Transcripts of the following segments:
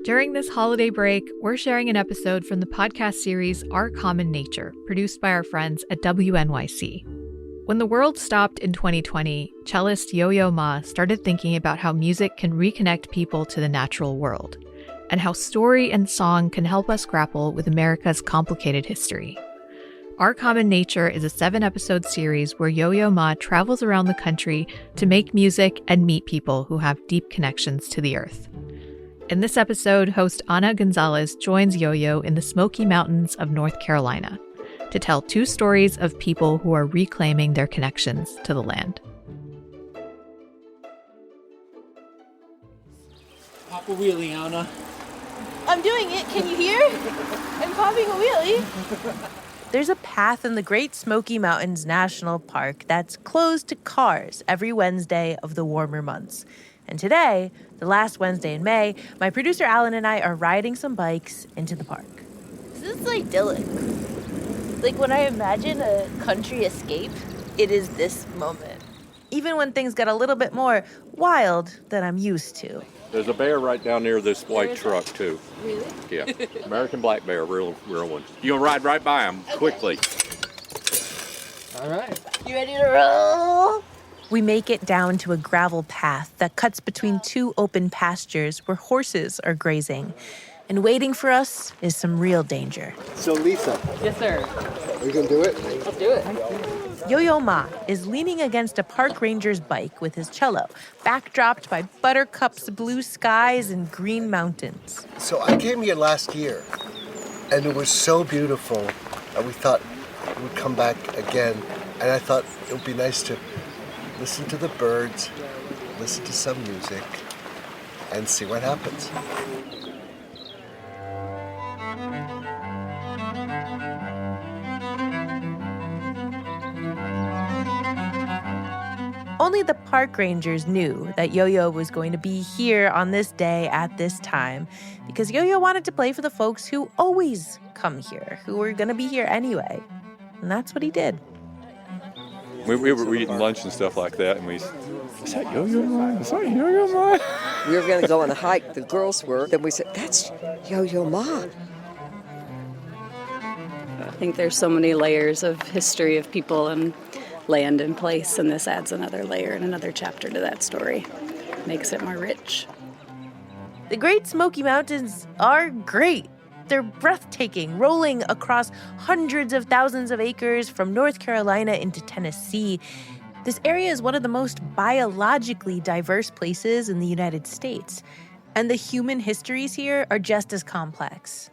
During this holiday break, we're sharing an episode from the podcast series Our Common Nature, produced by our friends at WNYC. When the world stopped in 2020, cellist Yo-Yo Ma started thinking about how music can reconnect people to the natural world, and how story and song can help us grapple with America's complicated history. Our Common Nature is a 7-episode series where Yo-Yo Ma travels around the country to make music and meet people who have deep connections to the earth. In this episode, host Ana González joins Yo-Yo in the Smoky Mountains of North Carolina to tell 2 stories of people who are reclaiming their connections to the land. Pop a wheelie, Ana. I'm doing it. Can you hear? I'm popping a wheelie. There's a path in the Great Smoky Mountains National Park that's closed to cars every Wednesday of the warmer months. And today, the last Wednesday in May, my producer Alan and I are riding some bikes into the park. This is idyllic. Like when I imagine a country escape, it is this moment. Even when things get a little bit more wild than I'm used to. There's a bear right down near this white truck, too. Really? Yeah. American black bear, real one. You're going to ride right by him quickly. All right. You ready to roll? We make it down to a gravel path that cuts between 2 open pastures where horses are grazing. And waiting for us is some real danger. So, Lisa. Yes, sir. Are you going to do it? I'll do it. Yo-Yo Ma is leaning against a park ranger's bike with his cello, backdropped by buttercups, blue skies, and green mountains. So I came here last year, and it was so beautiful, and we thought we'd come back again. And I thought it would be nice to listen to the birds, listen to some music, and see what happens. Only the park rangers knew that Yo-Yo was going to be here on this day at this time, because Yo-Yo wanted to play for the folks who always come here, who were going to be here anyway. And that's what he did. We were eating lunch and stuff like that, and is that Yo-Yo Ma? Is that Yo-Yo Ma? We were going to go on a hike, the girls were. Then we said, that's Yo-Yo Ma. I think there's so many layers of history of people and land and place, and this adds another layer and another chapter to that story. Makes it more rich. The Great Smoky Mountains are great. They're breathtaking, rolling across hundreds of thousands of acres from North Carolina into Tennessee. This area is one of the most biologically diverse places in the United States. And the human histories here are just as complex.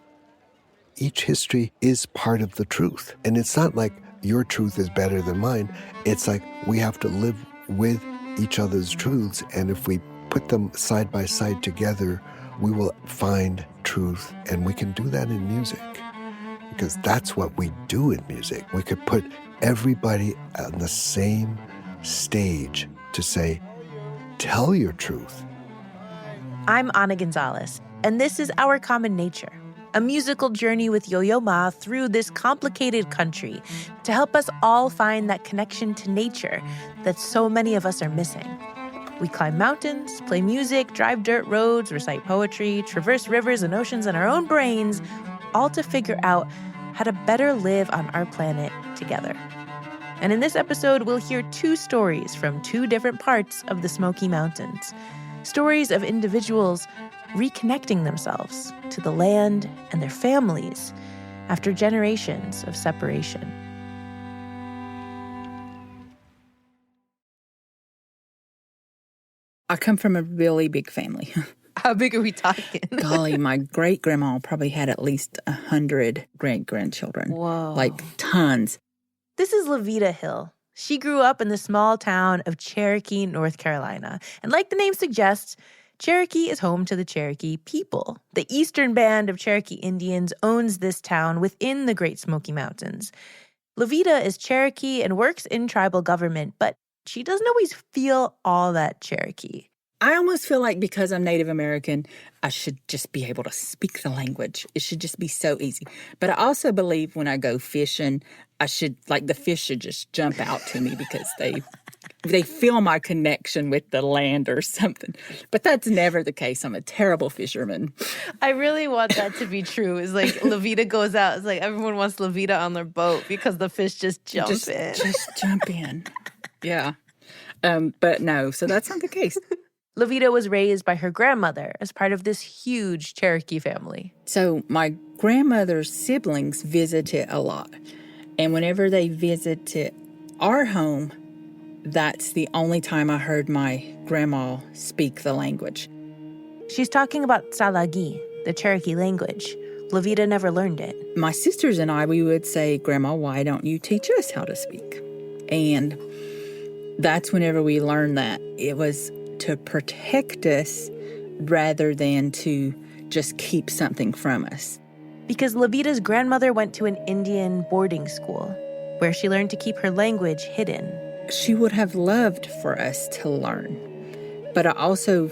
Each history is part of the truth. And it's not like your truth is better than mine. It's like we have to live with each other's truths. And if we put them side by side together, we will find truth. And we can do that in music, because that's what we do in music. We could put everybody on the same stage to say, tell your truth. I'm Ana González, and this is Our Common Nature, a musical journey with Yo-Yo Ma through this complicated country to help us all find that connection to nature that so many of us are missing. We climb mountains, play music, drive dirt roads, recite poetry, traverse rivers and oceans in our own brains, all to figure out how to better live on our planet together. And in this episode, we'll hear 2 stories from 2 different parts of the Smoky Mountains. Stories of individuals reconnecting themselves to the land and their families after generations of separation. I come from a really big family. How big are we talking? Golly, my great-grandma probably had at least 100 great-grandchildren. Whoa. Like tons. This is Lavita Hill. She grew up in the small town of Cherokee, North Carolina. And like the name suggests, Cherokee is home to the Cherokee people. The Eastern Band of Cherokee Indians owns this town within the Great Smoky Mountains. Lavita is Cherokee and works in tribal government, but she doesn't always feel all that Cherokee. I almost feel like because I'm Native American, I should just be able to speak the language. It should just be so easy. But I also believe when I go fishing, the fish should just jump out to me because they they feel my connection with the land or something. But that's never the case. I'm a terrible fisherman. I really want that to be true. It's like Lavita goes out. It's like everyone wants Lavita on their boat because the fish just jump in. Just jump in. Yeah. But no, so that's not the case. Lavita was raised by her grandmother as part of this huge Cherokee family. So my grandmother's siblings visited a lot. And whenever they visited our home, that's the only time I heard my grandma speak the language. She's talking about Tsalagi, the Cherokee language. Lavita never learned it. My sisters and I, we would say, Grandma, why don't you teach us how to speak? And that's whenever we learned that. It was to protect us rather than to just keep something from us. Because Lavita's grandmother went to an Indian boarding school where she learned to keep her language hidden. She would have loved for us to learn. But I also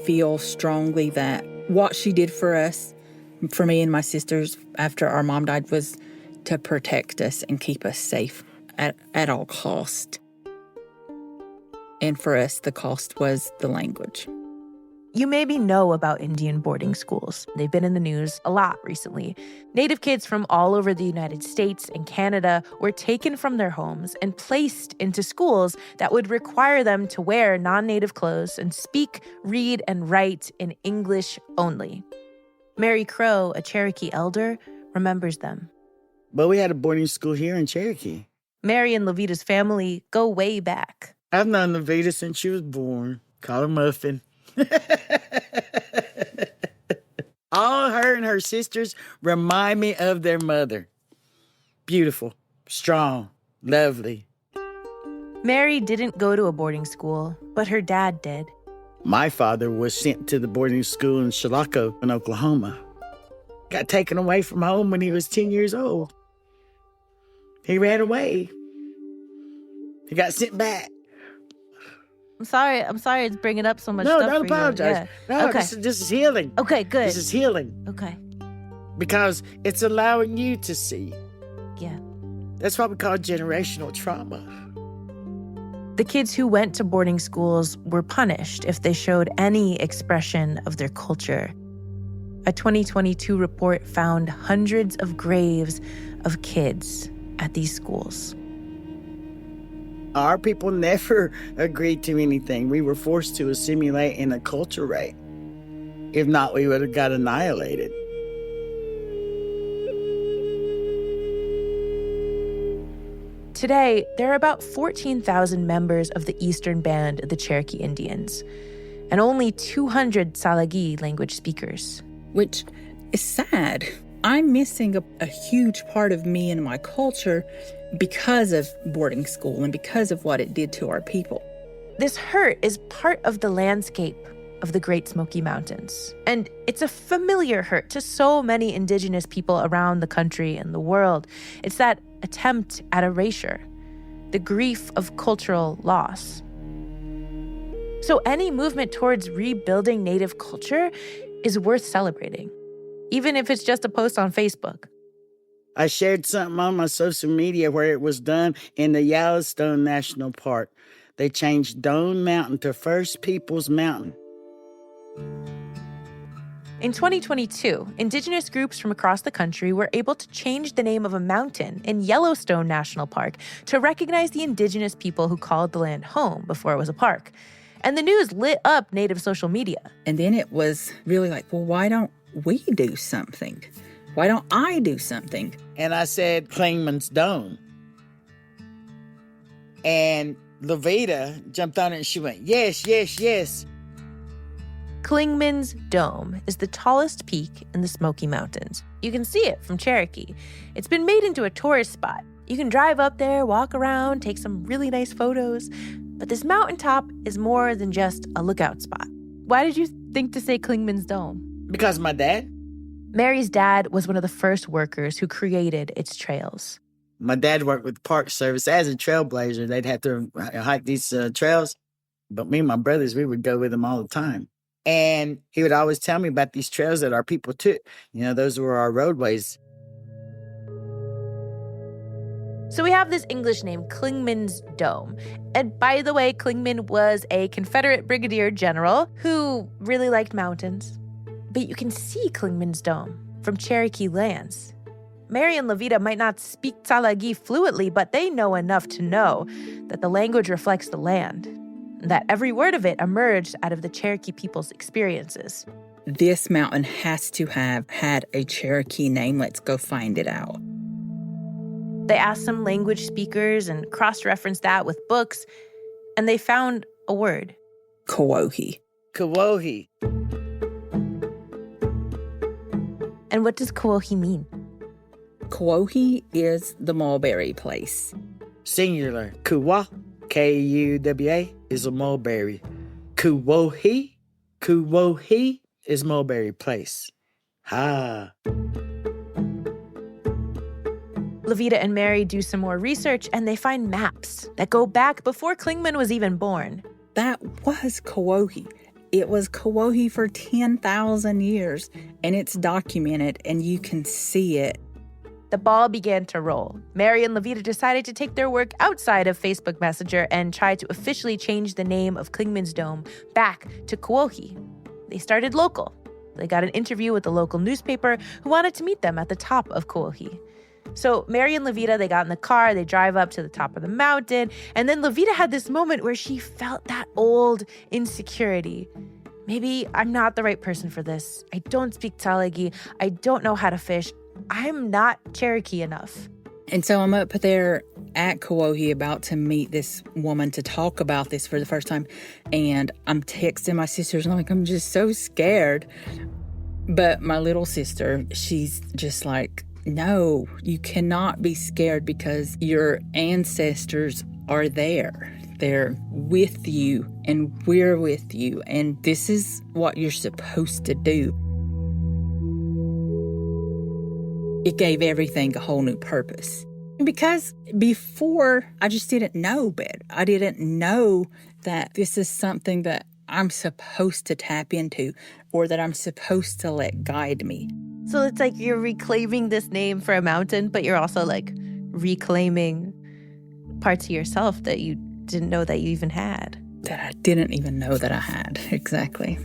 feel strongly that what she did for us, for me and my sisters after our mom died, was to protect us and keep us safe at all cost. And for us, the cost was the language. You maybe know about Indian boarding schools. They've been in the news a lot recently. Native kids from all over the United States and Canada were taken from their homes and placed into schools that would require them to wear non-native clothes and speak, read, and write in English only. Mary Crowe, a Cherokee elder, remembers them. But we had a boarding school here in Cherokee. Mary and Lavita's family go way back. I've known Lavita since she was born. Call her Muffin. All her and her sisters remind me of their mother. Beautiful, strong, lovely. Mary didn't go to a boarding school, but her dad did. My father was sent to the boarding school in Chilocco in Oklahoma. Got taken away from home when he was 10 years old. He ran away. He got sent back. I'm sorry it's bringing up so much No, stuff don't for apologize. You. Yeah. No, Okay. this is healing. Okay, good. This is healing. Okay. Because it's allowing you to see. Yeah. That's what we call generational trauma. The kids who went to boarding schools were punished if they showed any expression of their culture. A 2022 report found hundreds of graves of kids at these schools. Our people never agreed to anything. We were forced to assimilate and acculturate. If not, we would have got annihilated. Today, there are about 14,000 members of the Eastern Band of the Cherokee Indians, and only 200 Tsalagi language speakers. Which is sad. I'm missing a huge part of me and my culture because of boarding school and because of what it did to our people. This hurt is part of the landscape of the Great Smoky Mountains. And it's a familiar hurt to so many Indigenous people around the country and the world. It's that attempt at erasure, the grief of cultural loss. So any movement towards rebuilding Native culture is worth celebrating, even if it's just a post on Facebook. I shared something on my social media where it was done in the Yellowstone National Park. They changed Doan Mountain to First Peoples Mountain. In 2022, Indigenous groups from across the country were able to change the name of a mountain in Yellowstone National Park to recognize the Indigenous people who called the land home before it was a park. And the news lit up Native social media. And then it was really like, well, why don't we do something? Why don't I do something? And I said, Klingman's Dome. And Lavita jumped on it and she went, yes, yes, yes. Klingman's Dome is the tallest peak in the Smoky Mountains. You can see it from Cherokee. It's been made into a tourist spot. You can drive up there, walk around, take some really nice photos. But this mountaintop is more than just a lookout spot. Why did you think to say Klingman's Dome? Because my dad. Mary's dad was one of the first workers who created its trails. My dad worked with the Park Service as a trailblazer. They'd have to hike these trails. But me and my brothers, we would go with them all the time. And he would always tell me about these trails that our people took. You know, those were our roadways. So we have this English name, Clingman's Dome. And by the way, Clingman was a Confederate brigadier general who really liked mountains. But you can see Clingman's Dome from Cherokee lands. Mary and Lavita might not speak Tsalagi fluently, but they know enough to know that the language reflects the land, and that every word of it emerged out of the Cherokee people's experiences. This mountain has to have had a Cherokee name. Let's go find it out. They asked some language speakers and cross-referenced that with books, and they found a word. Kowohi. Kowohi. And what does Kowohi mean? Kowohi is the mulberry place. Singular. Kuwa, Kuwa, is a mulberry. Kowohi is mulberry place. Ha. Lavita and Mary do some more research, and they find maps that go back before Clingman was even born. That was Kowohi. It was Kowohi for 10,000 years, and it's documented, and you can see it. The ball began to roll. Mary and Lavita decided to take their work outside of Facebook Messenger and try to officially change the name of Clingman's Dome back to Kowohi. They started local. They got an interview with the local newspaper who wanted to meet them at the top of Kowohi. So Mary and Lavita, they got in the car, they drive up to the top of the mountain, and then Lavita had this moment where she felt that old insecurity. Maybe I'm not the right person for this. I don't speak Tsalagi. I don't know how to fish. I'm not Cherokee enough. And so I'm up there at Kowohi about to meet this woman to talk about this for the first time, and I'm texting my sisters, and I'm like, I'm just so scared. But my little sister, she's just like, no, you cannot be scared because your ancestors are there. They're with you and we're with you. And this is what you're supposed to do. It gave everything a whole new purpose. Because before, I just didn't know better. I didn't know that this is something that I'm supposed to tap into or that I'm supposed to let guide me. So it's like you're reclaiming this name for a mountain, but you're also like reclaiming parts of yourself that you didn't know that you even had. That I didn't even know that I had. Exactly.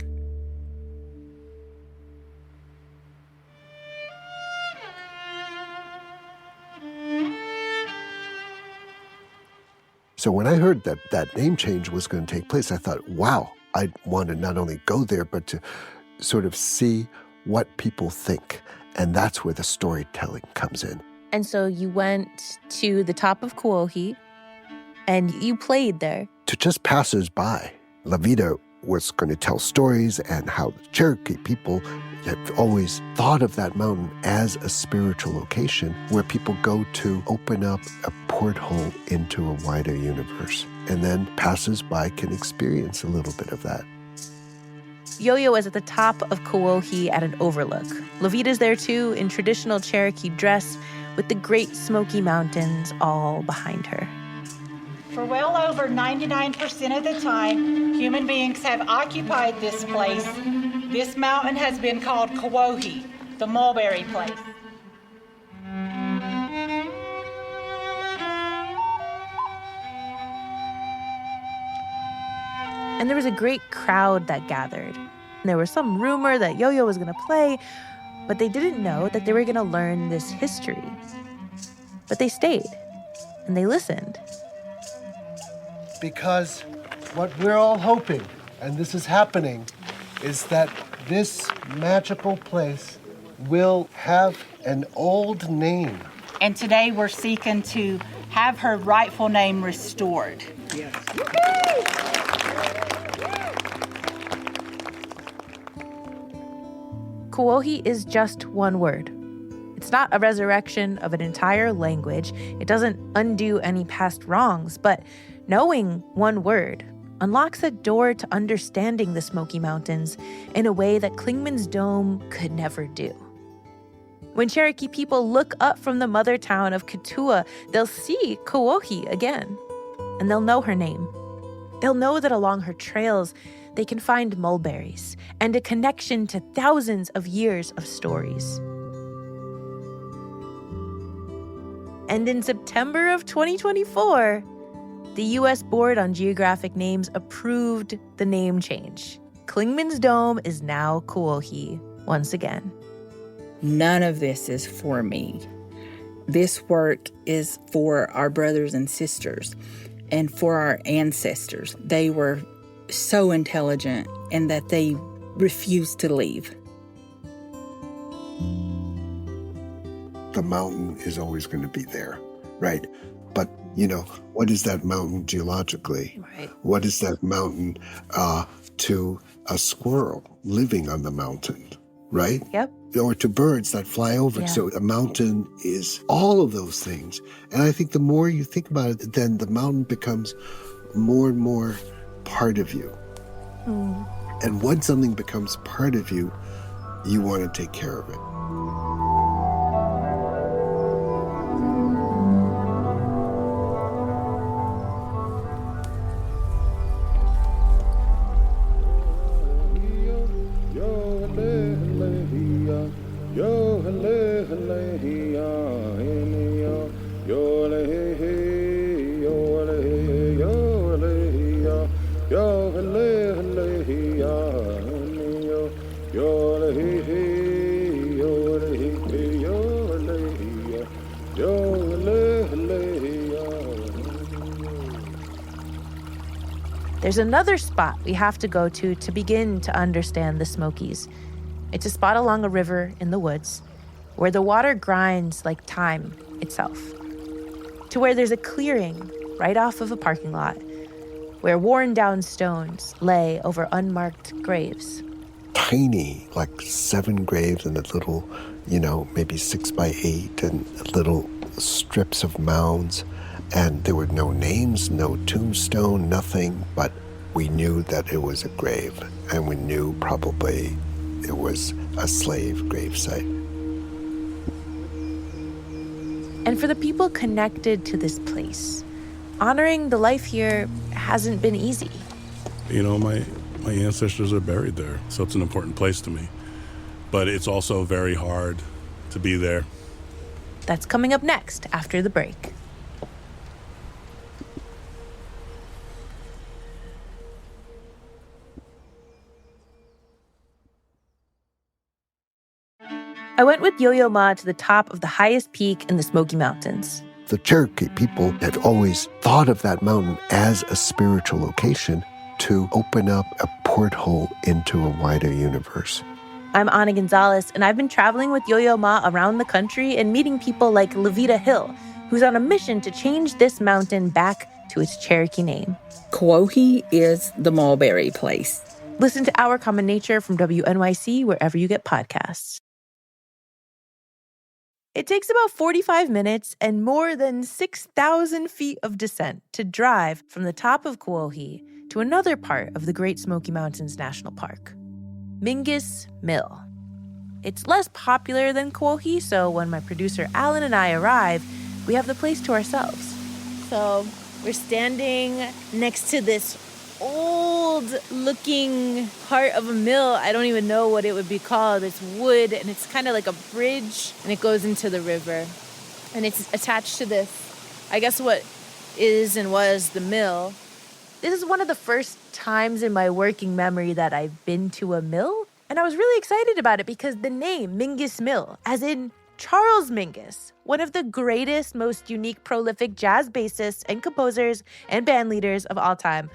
So when I heard that that name change was going to take place, I thought, wow, I want to not only go there, but to sort of see what people think. And that's where the storytelling comes in. And so you went to the top of Kowohi and you played there. To just passers-by, Lavita was going to tell stories and how the Cherokee people have always thought of that mountain as a spiritual location where people go to open up a porthole into a wider universe. And then passers-by can experience a little bit of that. Yo-Yo is at the top of Kowohi at an overlook. Lavita's there too, in traditional Cherokee dress, with the great Smoky Mountains all behind her. For well over 99% of the time, human beings have occupied this place. This mountain has been called Kowohi, the mulberry place. And there was a great crowd that gathered. And there was some rumor that Yo-Yo was going to play, but they didn't know that they were going to learn this history. But they stayed, and they listened. Because what we're all hoping, and this is happening, is that this magical place will have an old name. And today we're seeking to have her rightful name restored. Yes. Kowohi is just one word. It's not a resurrection of an entire language. It doesn't undo any past wrongs, but knowing one word unlocks a door to understanding the Smoky Mountains in a way that Clingman's Dome could never do. When Cherokee people look up from the mother town of Katua, they'll see Kowohi again, and they'll know her name. They'll know that along her trails, they can find mulberries and a connection to thousands of years of stories. And in September of 2024, the U.S. Board on Geographic Names approved the name change. Clingman's Dome is now Kawauhi once again. None of this is for me. This work is for our brothers and sisters and for our ancestors. They were so intelligent and that they refused to leave. The mountain is always going to be there, right? But, what is that mountain geologically? Right. What is that mountain to a squirrel living on the mountain, right? Yep. Or to birds that fly over. Yeah. So a mountain is all of those things. And I think the more you think about it, then the mountain becomes more and more part of you. And when something becomes part of you, you want to take care of it. There's another spot we have to go to begin to understand the Smokies. It's a spot along a river in the woods where the water grinds like time itself, to where there's a clearing right off of a parking lot where worn-down stones lay over unmarked graves. Tiny, like 7 graves and a little, maybe 6 by 8 and little strips of mounds. And there were no names, no tombstone, nothing, but we knew that it was a grave, and we knew probably it was a slave gravesite. And for the people connected to this place, honoring the life here hasn't been easy. My ancestors are buried there, so it's an important place to me. But it's also very hard to be there. That's coming up next after the break. I went with Yo-Yo Ma to the top of the highest peak in the Smoky Mountains. The Cherokee people had always thought of that mountain as a spiritual location to open up a porthole into a wider universe. I'm Ana González, and I've been traveling with Yo-Yo Ma around the country and meeting people like Lavita Hill, who's on a mission to change this mountain back to its Cherokee name. Kawauhi is the mulberry place. Listen to Our Common Nature from WNYC wherever you get podcasts. It takes about 45 minutes and more than 6,000 feet of descent to drive from the top of Kawauhi to another part of the Great Smoky Mountains National Park, Mingus Mill. It's less popular than Kawauhi, so when my producer Alan and I arrive, we have the place to ourselves. So we're standing next to this old-looking part of a mill. I don't even know what it would be called. It's wood, and it's kind of like a bridge, and it goes into the river. And it's attached to this, I guess what is and was the mill. This is one of the first times in my working memory that I've been to a mill, and I was really excited about it because the name, Mingus Mill, as in Charles Mingus, one of the greatest, most unique, prolific jazz bassists and composers and band leaders of all time.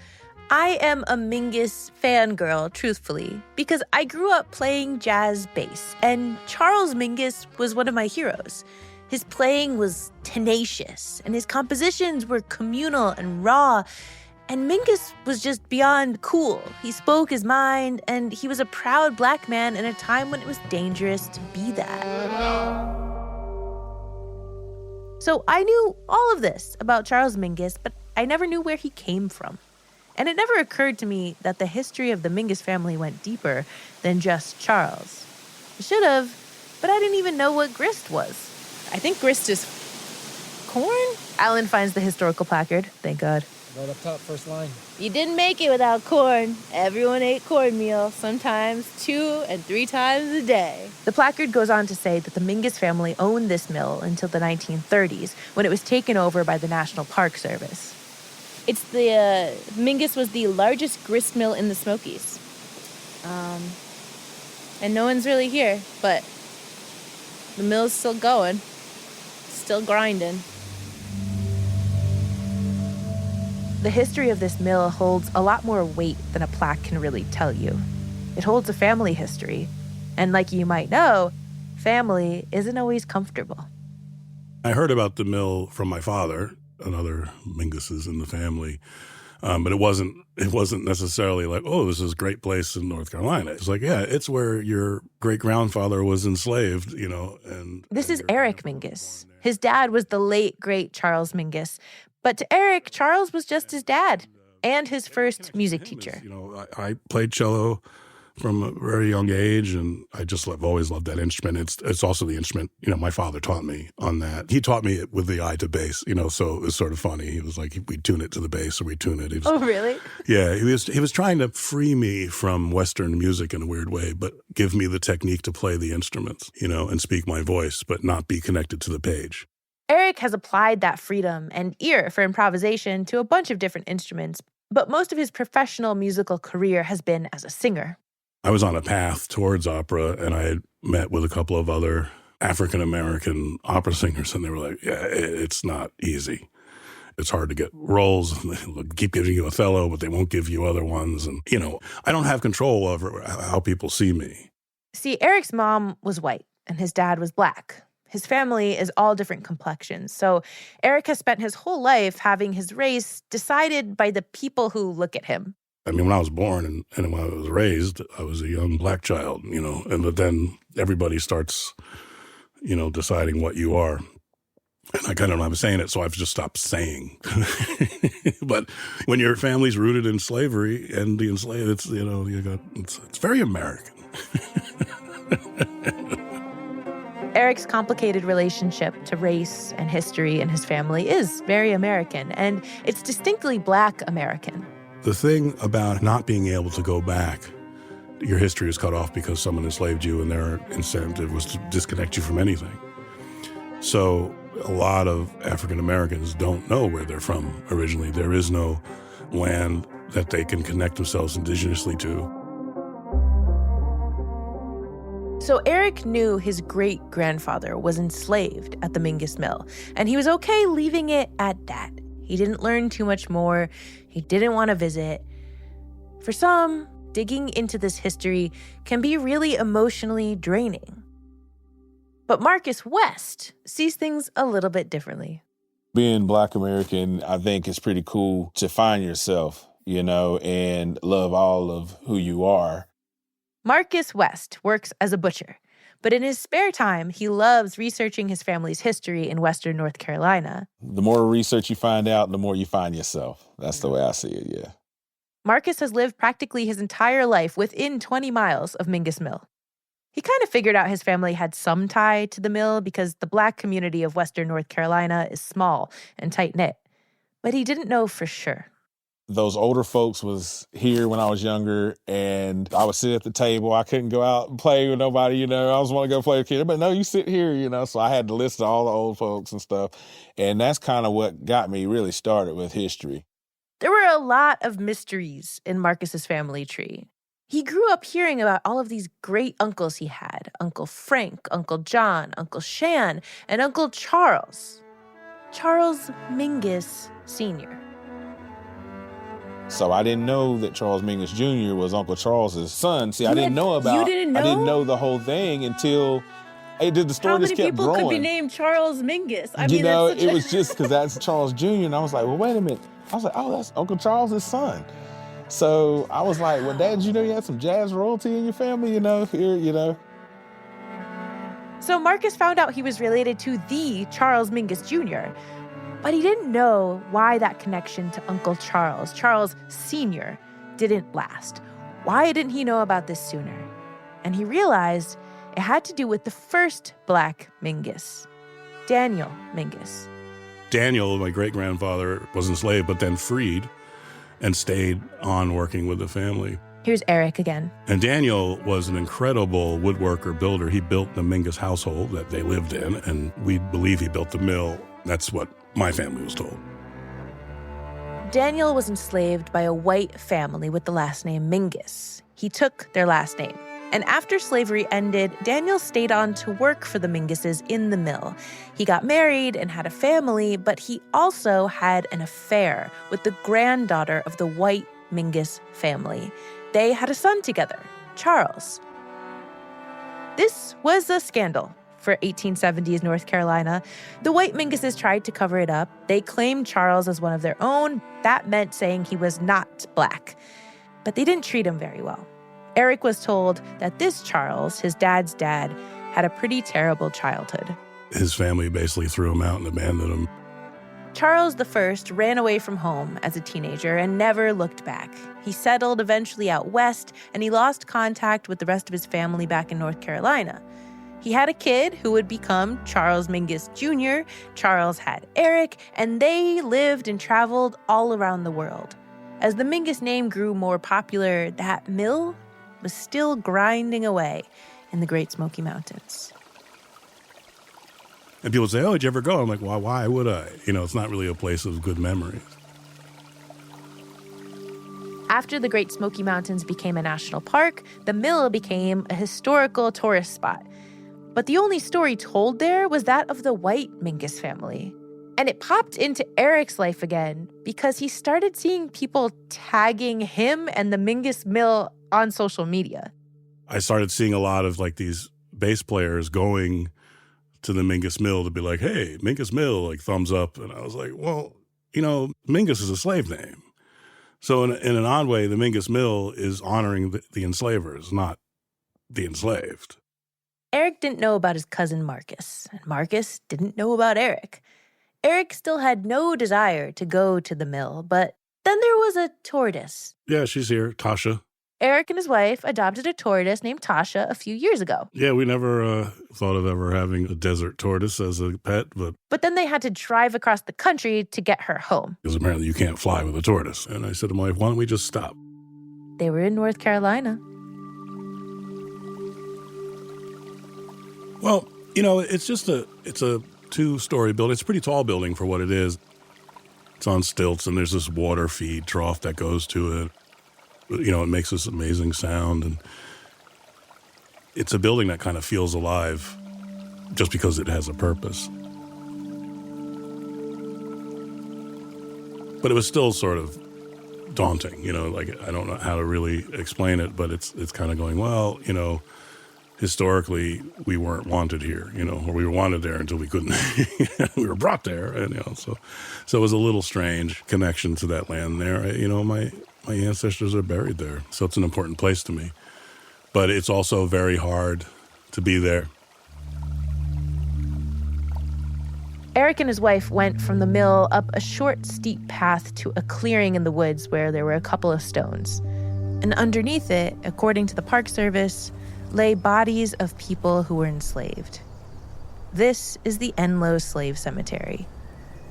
I am a Mingus fangirl, truthfully, because I grew up playing jazz bass, and Charles Mingus was one of my heroes. His playing was tenacious, and his compositions were communal and raw, and Mingus was just beyond cool. He spoke his mind, and he was a proud Black man in a time when it was dangerous to be that. So I knew all of this about Charles Mingus, but I never knew where he came from. And it never occurred to me that the history of the Mingus family went deeper than just Charles. It should have, but I didn't even know what grist was. I think grist is corn? Alan finds the historical placard, thank God. Right up top, first line. You didn't make it without corn. Everyone ate cornmeal, sometimes 2 and 3 times a day. The placard goes on to say that the Mingus family owned this mill until the 1930s, when it was taken over by the National Park Service. Mingus was the largest grist mill in the Smokies. And no one's really here, but the mill's still going, still grinding. The history of this mill holds a lot more weight than a plaque can really tell you. It holds a family history. And like you might know, family isn't always comfortable. I heard about the mill from my father and other Minguses in the family, but it wasn't necessarily like, oh, this is a great place in North Carolina. It's like, yeah, it's where your great-grandfather was enslaved, And this is Eric Mingus. His dad was the late, great Charles Mingus. But to Eric, Charles was just his dad and his first music teacher. I played cello from a very young age, and I've always loved that instrument. It's also the instrument, my father taught me on that. He taught me it with the eye to bass, so it was sort of funny. He was like, we'd tune it to the bass, or we'd tune it. Oh, really? Yeah, he was trying to free me from Western music in a weird way, but give me the technique to play the instruments, and speak my voice, but not be connected to the page. Eric has applied that freedom and ear for improvisation to a bunch of different instruments, but most of his professional musical career has been as a singer. I was on a path towards opera, and I had met with a couple of other African-American opera singers, and they were like, yeah, it's not easy. It's hard to get roles. They'll keep giving you Othello, but they won't give you other ones. And, I don't have control over how people see me. See, Eric's mom was white, and his dad was black. His family is all different complexions. So Eric has spent his whole life having his race decided by the people who look at him. I mean, when I was born and when I was raised, I was a young black child, but then everybody starts, deciding what you are. And I kind of know I'm saying it, so I've just stopped saying. But when your family's rooted in slavery and the enslaved, it's very American. Eric's complicated relationship to race and history and his family is very American, and it's distinctly Black American. The thing about not being able to go back, your history is cut off because someone enslaved you and their incentive was to disconnect you from anything. So a lot of African Americans don't know where they're from originally. There is no land that they can connect themselves indigenously to. So Eric knew his great-grandfather was enslaved at the Mingus Mill, and he was okay leaving it at that. He didn't learn too much more. He didn't want to visit. For some, digging into this history can be really emotionally draining. But Marcus West sees things a little bit differently. Being Black American, I think it's pretty cool to find yourself, and love all of who you are. Marcus West works as a butcher, but in his spare time, he loves researching his family's history in Western North Carolina. The more research you find out, the more you find yourself. That's the way I see it, yeah. Marcus has lived practically his entire life within 20 miles of Mingus Mill. He kind of figured out his family had some tie to the mill because the Black community of Western North Carolina is small and tight-knit, but he didn't know for sure. Those older folks was here when I was younger, and I would sit at the table. I couldn't go out and play with nobody, I was want to go play with kids. But no, you sit here, so I had to listen to all the old folks and stuff. And that's kind of what got me really started with history. There were a lot of mysteries in Marcus's family tree. He grew up hearing about all of these great uncles he had. Uncle Frank, Uncle John, Uncle Shan, and Uncle Charles. Charles Mingus Sr. So I didn't know that Charles Mingus Jr. was Uncle Charles's son. See, I didn't know You didn't know? I didn't know the whole thing until the story just kept growing. How many people could be named Charles Mingus? It was just because that's Charles Jr. And I was like, well, wait a minute. I was like, oh, that's Uncle Charles's son. So I was like, well, Dad, did you know you had some jazz royalty in your family, here. So Marcus found out he was related to the Charles Mingus Jr., but he didn't know why that connection to Uncle Charles, Charles Sr., didn't last. Why didn't he know about this sooner? And he realized it had to do with the first Black Mingus, Daniel Mingus. Daniel, my great-grandfather, was enslaved, but then freed and stayed on working with the family. Here's Eric again. And Daniel was an incredible woodworker, builder. He built the Mingus household that they lived in, and we believe he built the mill. That's what my family was told. Daniel was enslaved by a white family with the last name Mingus. He took their last name. And after slavery ended, Daniel stayed on to work for the Minguses in the mill. He got married and had a family, but he also had an affair with the granddaughter of the white Mingus family. They had a son together, Charles. This was a scandal for 1870s North Carolina. The white Minguses tried to cover it up. They claimed Charles as one of their own. That meant saying he was not Black. But they didn't treat him very well. Eric was told that this Charles, his dad's dad, had a pretty terrible childhood. His family basically threw him out and abandoned him. Charles I ran away from home as a teenager and never looked back. He settled eventually out west, and he lost contact with the rest of his family back in North Carolina. He had a kid who would become Charles Mingus Jr. Charles had Eric, and they lived and traveled all around the world. As the Mingus name grew more popular, that mill was still grinding away in the Great Smoky Mountains. And people say, oh, did you ever go? I'm like, well, why would I? You know, it's not really a place of good memories. After the Great Smoky Mountains became a national park, the mill became a historical tourist spot. But the only story told there was that of the white Mingus family. And it popped into Eric's life again because he started seeing people tagging him and the Mingus mill on social media. I started seeing a lot of like these bass players going to the Mingus mill to be like, hey, Mingus mill, like thumbs up. And I was like, well, you know, Mingus is a slave name. So in an odd way, the Mingus mill is honoring the enslavers, not the enslaved. Eric didn't know about his cousin Marcus, and Marcus didn't know about Eric. Eric still had no desire to go to the mill, but then there was a tortoise. Yeah, she's here, Tasha. Eric and his wife adopted a tortoise named Tasha a few years ago. Yeah, we never thought of ever having a desert tortoise as a pet, But then they had to drive across the country to get her home. because apparently you can't fly with a tortoise. And I said to my wife, why don't we just stop? They were in North Carolina. Well, you know, it's a two-story building. It's a pretty tall building for what it is. It's on stilts, and there's this water feed trough that goes to it. You know, it makes this amazing sound, and it's a building that kind of feels alive just because it has a purpose. But it was still sort of daunting, you know, like I don't know how to really explain it, but it's kind of going, well, you know, historically we weren't wanted here, you know, or we were wanted there until we couldn't. We were brought there, and you know, so it was a little strange connection to that land there. You know, my ancestors are buried there, so it's an important place to me. But it's also very hard to be there. Eric and his wife went from the mill up a short, steep path to a clearing in the woods where there were a couple of stones. And underneath it, according to the Park Service, lay bodies of people who were enslaved. This is the Enloe Slave Cemetery.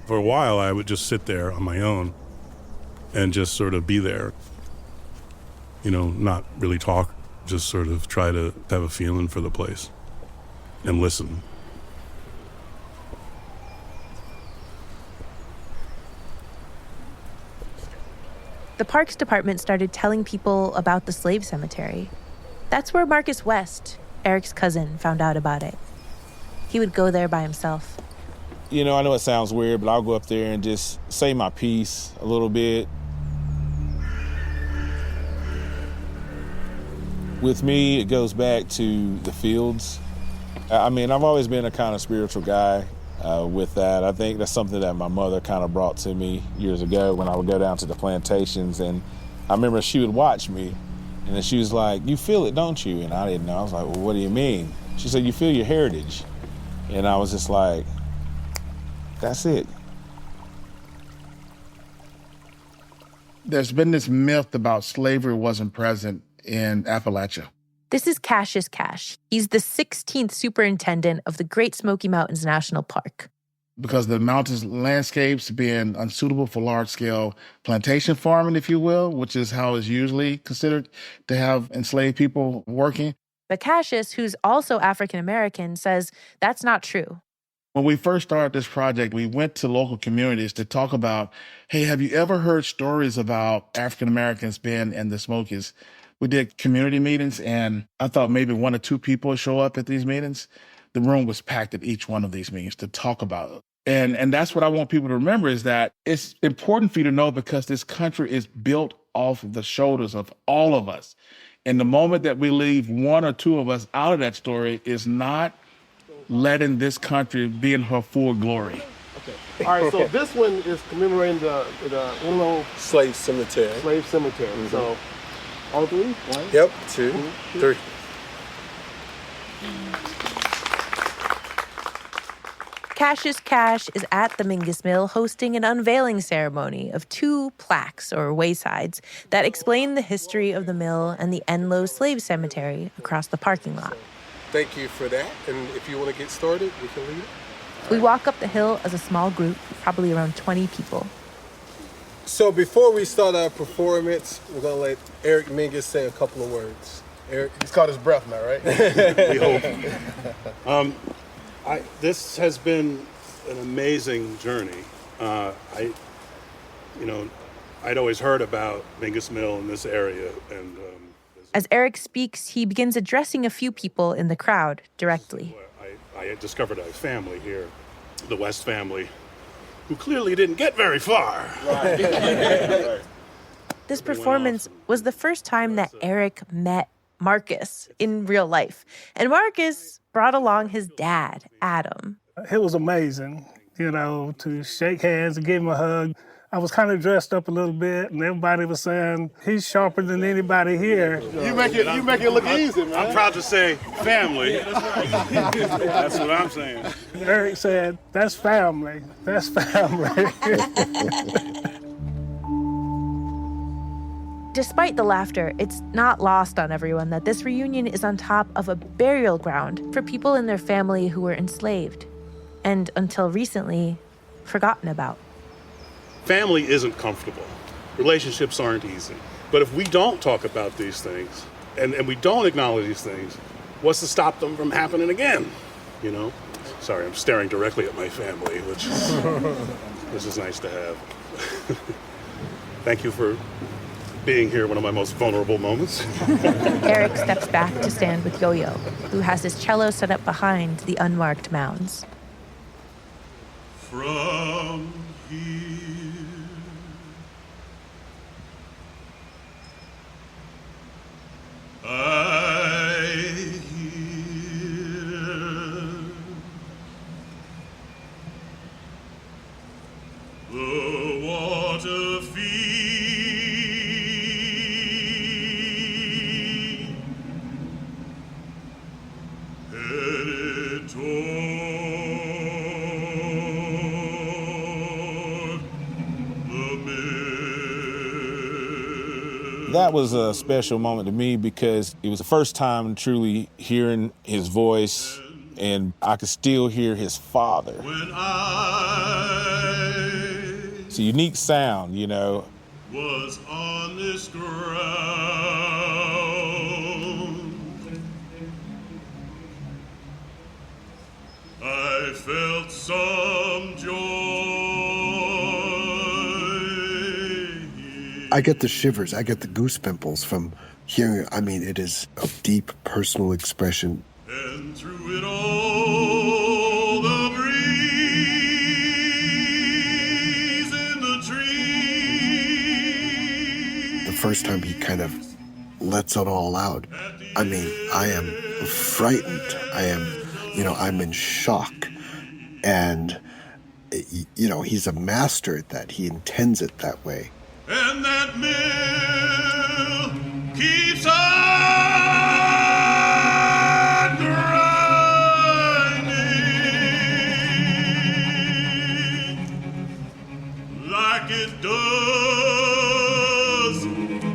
For a while, I would just sit there on my own and just sort of be there. You know, not really talk, just sort of try to have a feeling for the place and listen. The Parks Department started telling people about the slave cemetery. That's where Marcus West, Eric's cousin, found out about it. He would go there by himself. You know, I know it sounds weird, but I'll go up there and just say my piece a little bit. With me, it goes back to the fields. I mean, I've always been a kind of spiritual guy with that. I think that's something that my mother kind of brought to me years ago when I would go down to the plantations. And I remember she would watch me, and then she was like, you feel it, don't you? And I didn't know. I was like, well, what do you mean? She said, you feel your heritage. And I was just like, that's it. There's been this myth about slavery wasn't present in Appalachia. This is Cassius Cash. He's the 16th superintendent of the Great Smoky Mountains National Park. because the mountains landscapes being unsuitable for large-scale plantation farming, if you will, which is how it's usually considered to have enslaved people working. But Cassius, who's also African American, says that's not true. When we first started this project, we went to local communities to talk about, hey, have you ever heard stories about African Americans being in the Smokies? We did community meetings, and I thought maybe 1 or 2 people would show up at these meetings. The room was packed at each one of these meetings to talk about it. And that's what I want people to remember, is that it's important for you to know, because this country is built off of the shoulders of all of us. And the moment that we leave 1 or 2 of us out of that story is not letting this country be in her full glory. All right, so this one is commemorating the Slave Cemetery. Mm-hmm. So, all 3? 1? Yep, 2, 3. Cassius Cash is at the Mingus Mill hosting an unveiling ceremony of 2 plaques, or waysides, that explain the history of the mill and the Enlow Slave Cemetery across the parking lot. Thank you for that. And if you want to get started, we can leave. We walk up the hill as a small group, probably around 20 people. So before we start our performance, we're going to let Eric Mingus say a couple of words. Eric? He's caught his breath now, right? We hope. This has been an amazing journey. I'd always heard about Mingus Mill in this area, and as Eric speaks, he begins addressing a few people in the crowd directly. I had discovered a family here, the West family, who clearly didn't get very far. Right. This performance was the first time that Eric met Marcus in real life. And Marcus brought along his dad, Adam. It was amazing, to shake hands and give him a hug. I was kind of dressed up a little bit, and everybody was saying, he's sharper than anybody here. You make it look easy, man. I'm proud to say family. That's what I'm saying. Eric said, that's family. That's family. Despite the laughter, it's not lost on everyone that this reunion is on top of a burial ground for people in their family who were enslaved, and until recently, forgotten about. Family isn't comfortable. Relationships aren't easy. But if we don't talk about these things, and we don't acknowledge these things, what's to stop them from happening again? Sorry, I'm staring directly at my family, which this is nice to have. Thank you for being here, one of my most vulnerable moments. Eric steps back to stand with Yo-Yo, who has his cello set up behind the unmarked mounds. From here, I hear the water feed, headed toward the mill. That was a special moment to me because it was the first time truly hearing his voice, and I could still hear his father. It's a unique sound, Was on this ground, I felt some joy. I get the shivers, I get the goose pimples from hearing it. I mean, it is a deep personal expression. And through it all, the breeze in the trees. The first time he kind of lets it all out. I mean, I am frightened. I'm in shock. And, he's a master at that. He intends it that way. And that mill keeps on grinding like it does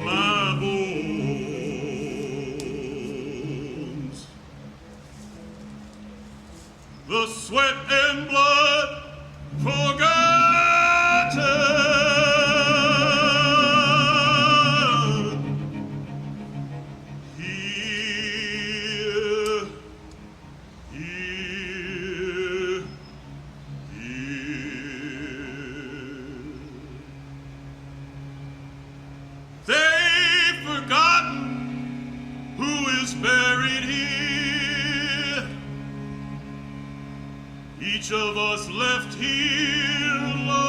my bones. The sweat and blood is buried here. Each of us left here alone,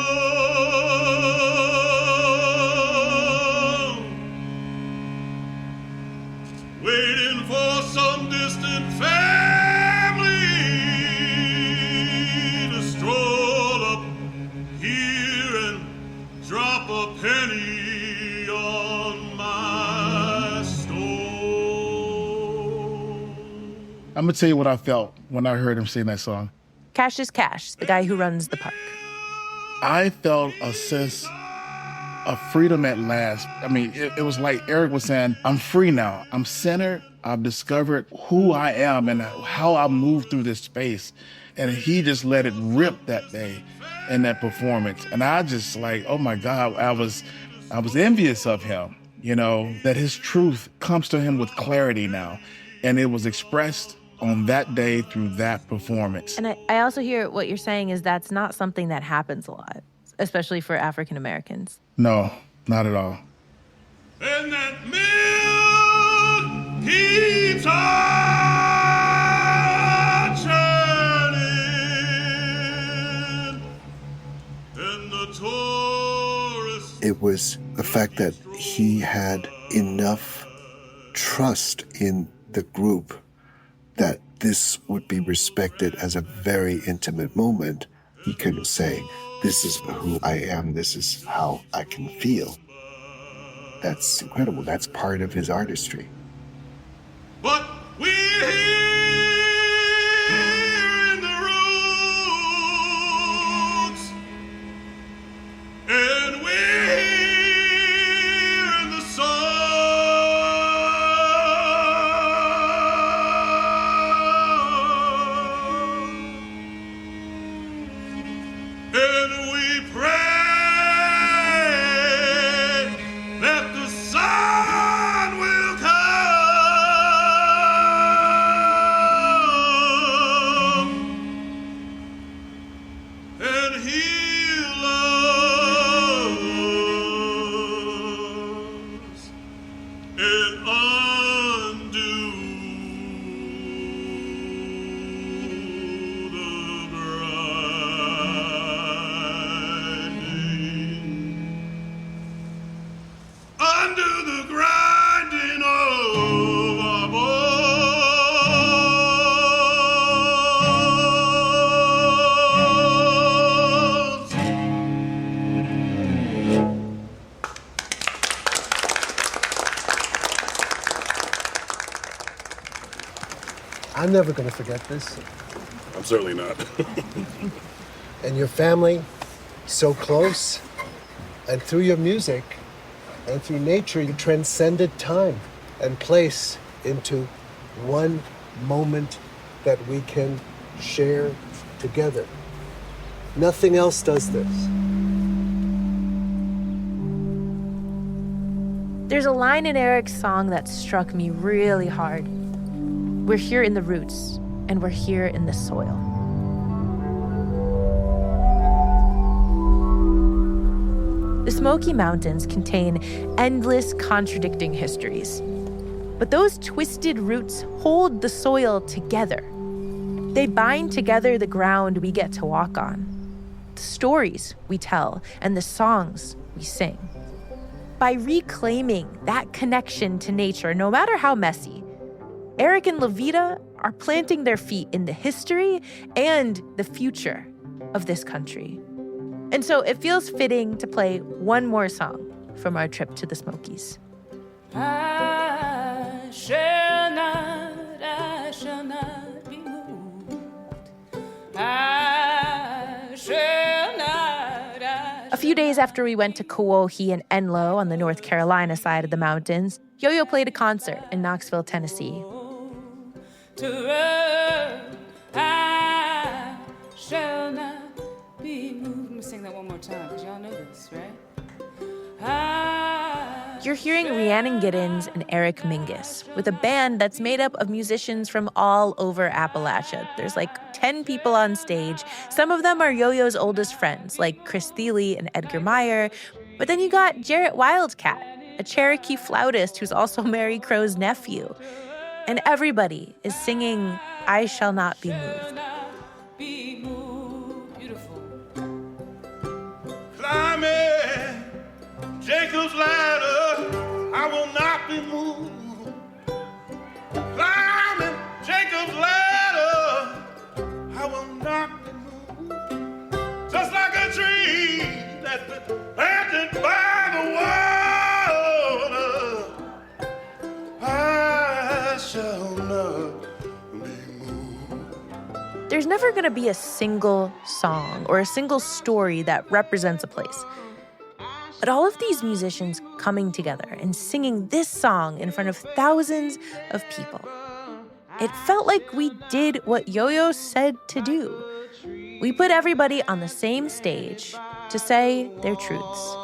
waiting for some distant family to stroll up here and drop a penny on my stone. I'm gonna tell you what I felt when I heard him sing that song. Cassius Cash, the guy who runs the park. I felt a sense of freedom at last. I mean, it was like Eric was saying, I'm free now. I'm centered. I've discovered who I am and how I move through this space. And he just let it rip that day in that performance. And I just like, oh my God, I was envious of him, you know, that his truth comes to him with clarity now. And it was expressed on that day through that performance. And I also hear what you're saying is that's not something that happens a lot, especially for African Americans. No, not at all. And that milk keeps on churning, and the tourist. It was the fact that he had enough trust in the group that this would be respected as a very intimate moment. He could say, this is who I am, this is how I can feel. That's incredible. That's part of his artistry. But we're here in the roots, and we're here in the sun. And we pray that the sun will come and heal us and undo the grinding of our bones. I'm never going to forget this. I'm certainly not. And your family, so close, and through your music and through nature, you transcended time and place into one moment that we can share together. Nothing else does this. There's a line in Eric's song that struck me really hard. We're here in the roots, and we're here in the soil. The Smoky Mountains contain endless contradicting histories. But those twisted roots hold the soil together. They bind together the ground we get to walk on, the stories we tell, and the songs we sing. By reclaiming that connection to nature, no matter how messy, Eric and Lavita are planting their feet in the history and the future of this country. And so it feels fitting to play one more song from our trip to the Smokies. I shall not be moved. I shall not. A few days after we went to Crowe and Enloe on the North Carolina side of the mountains, Yo-Yo played a concert in Knoxville, Tennessee. To run, I shall not be moved. Let me sing that one more time, because y'all know this, right? You're hearing Rhiannon Giddens and Eric Mingus with a band that's made up of musicians from all over Appalachia. There's like 10 people on stage. Some of them are Yo-Yo's oldest friends, like Chris Thiele and Edgar Meyer. But then you got Jarrett Wildcat, a Cherokee flautist who's also Mary Crowe's nephew. And everybody is singing, I Shall Not Be Moved. Beautiful. Climbing Jacob's ladder, I will not be moved. Climbing Jacob's ladder, I will not be moved. Just like a tree that's been planted by the water, I shall not. There's never going to be a single song or a single story that represents a place. But all of these musicians coming together and singing this song in front of thousands of people, it felt like we did what Yo-Yo said to do. We put everybody on the same stage to say their truths.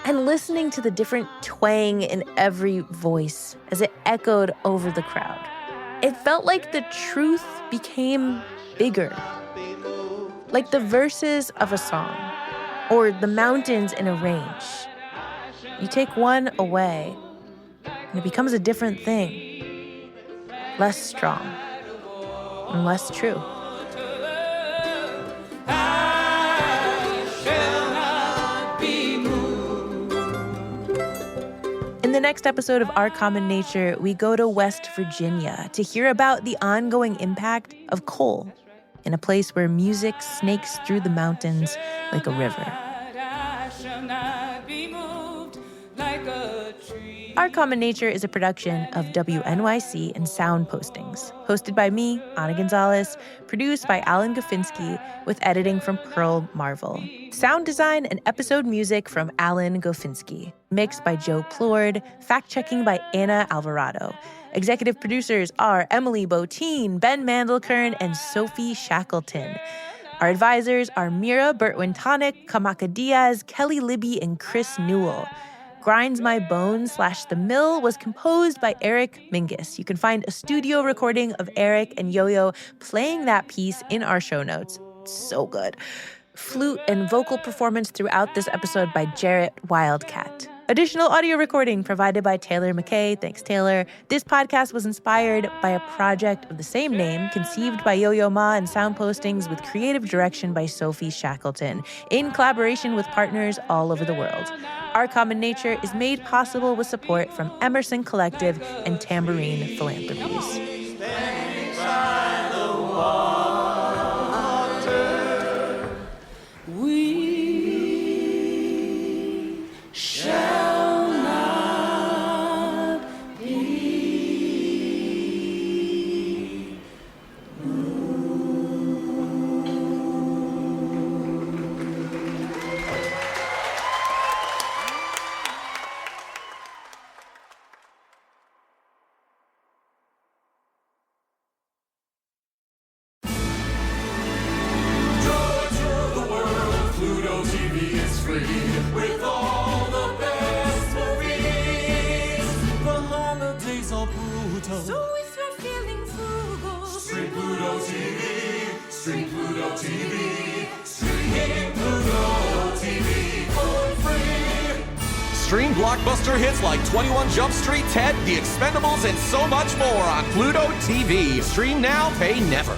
And listening to the different twang in every voice as it echoed over the crowd, it felt like the truth became bigger. Like the verses of a song, or the mountains in a range. You take one away, and it becomes a different thing. Less strong, and less true. In the next episode of Our Common Nature, we go to West Virginia to hear about the ongoing impact of coal in a place where music snakes through the mountains like a river. Our Common Nature is a production of WNYC and Sound Postings, hosted by me, Ana González, produced by Alan Gofinski, with editing from Pearl Marvel. Sound design and episode music from Alan Gofinski, mixed by Joe Plourde, fact-checking by Anna Alvarado. Executive producers are Emily Botine, Ben Mandelkern, and Sophie Shackleton. Our advisors are Mira Bertwin-Tonic, Kamaka Diaz, Kelly Libby, and Chris Newell. Grinds My Bones / The Mill was composed by Eric Mingus. You can find a studio recording of Eric and Yo-Yo playing that piece in our show notes. It's so good. Flute and vocal performance throughout this episode by Jarrett Wildcat. Additional audio recording provided by Taylor McKay. Thanks, Taylor. This podcast was inspired by a project of the same name, conceived by Yo-Yo Ma and Sound Postings, with creative direction by Sophie Shackleton, in collaboration with partners all over the world. Our Common Nature is made possible with support from Emerson Collective and Tambourine Philanthropies. With all the best movies, the holidays are brutal. So if you're feeling frugal, stream Pluto TV, stream Pluto TV, stream Pluto TV for free. Stream blockbuster hits like 21 Jump Street, Ted, The Expendables, and so much more on Pluto TV. Stream now, pay never.